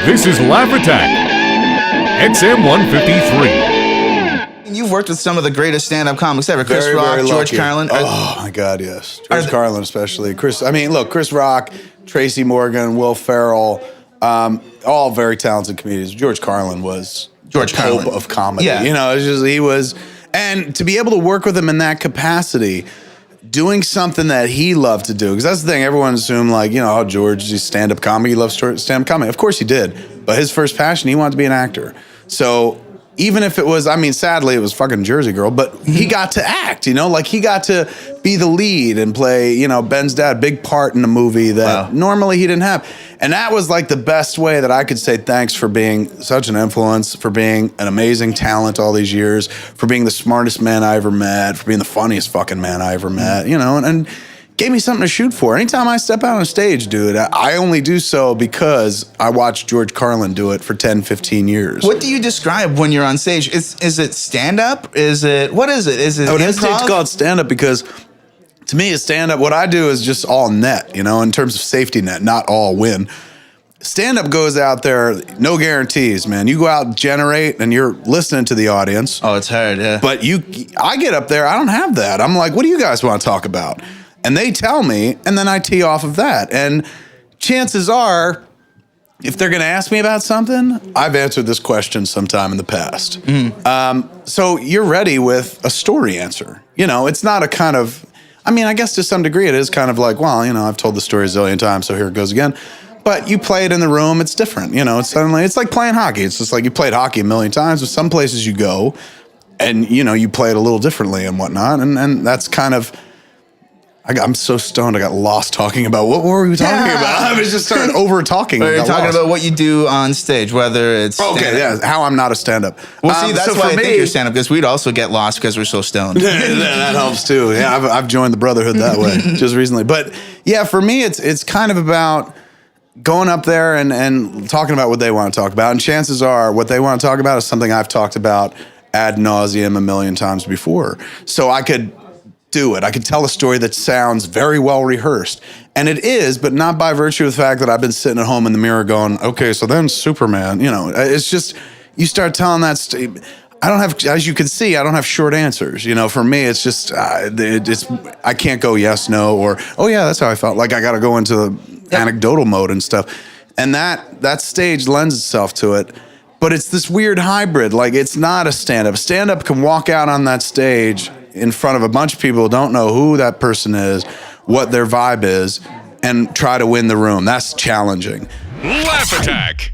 This is Laugh Attack, XM 153. You've worked with some of the greatest stand-up comics ever. Chris Rock, very George lucky. Carlin. Oh, my God, yes. George Carlin especially. Chris Rock, Tracy Morgan, Will Ferrell, all very talented comedians. George Carlin was the pope of comedy. Yeah. You know, it's just, he was, and to be able to work with him in that capacity, doing something that he loved to do, because that's the thing, everyone assumed, like, you know, oh, George, he's stand-up comedy, he loves stand-up comedy. Of course he did, but his first passion, he wanted to be an actor. So even if it was, I mean, sadly, it was fucking Jersey Girl, but he got to act, you know? Like, he got to be the lead and play, you know, Ben's dad, big part in a movie that normally he didn't have. And that was, like, the best way that I could say thanks for being such an influence, for being an amazing talent all these years, for being the smartest man I ever met, for being the funniest fucking man I ever met, you know? And gave me something to shoot for. Anytime I step out on stage, dude, I only do so because I watched George Carlin do it for 10, 15 years. What do you describe when you're on stage? Is it stand-up? What is it? Is it improv? It's called stand-up because, to me, a stand-up, what I do is just all net, you know, in terms of safety net, not all win. Stand-up goes out there, no guarantees, man. You go out and generate, and you're listening to the audience. Oh, it's hard, yeah. But I get up there, I don't have that. I'm like, what do you guys want to talk about? And they tell me, and then I tee off of that. And chances are, if they're going to ask me about something, I've answered this question sometime in the past. So you're ready with a story answer. You know, it's not a kind of, I mean, I guess to some degree it is kind of like, well, you know, I've told the story a zillion times, so here it goes again. But you play it in the room, it's different. You know, it's like playing hockey. It's just like you played hockey a million times, but some places you go and, you know, you play it a little differently and whatnot. And that's kind of, I'm so stoned, I got lost talking about, what were we talking about? I was just started over-talking. You're talking about what you do on stage, whether it's how I'm not a stand-up. Well, see, that's why I think you're stand-up, because we'd also get lost because we're so stoned. That helps too. Yeah, I've joined the brotherhood that way just recently. But yeah, for me, it's kind of about going up there and talking about what they want to talk about. And chances are what they want to talk about is something I've talked about ad nauseum a million times before. So I could do it. I could tell a story that sounds very well rehearsed. And it is, but not by virtue of the fact that I've been sitting at home in the mirror going, okay, so then Superman, you know, it's just, you start telling that, I don't have, as you can see, I don't have short answers. You know, for me, it's just, I can't go yes, no, or, oh yeah, that's how I felt. Like I got to go into the anecdotal mode and stuff. And that stage lends itself to it. But it's this weird hybrid. Like, it's not a stand-up. Stand-up can walk out on that stage in front of a bunch of people who don't know who that person is, what their vibe is, and try to win the room. That's challenging. Laugh Attack.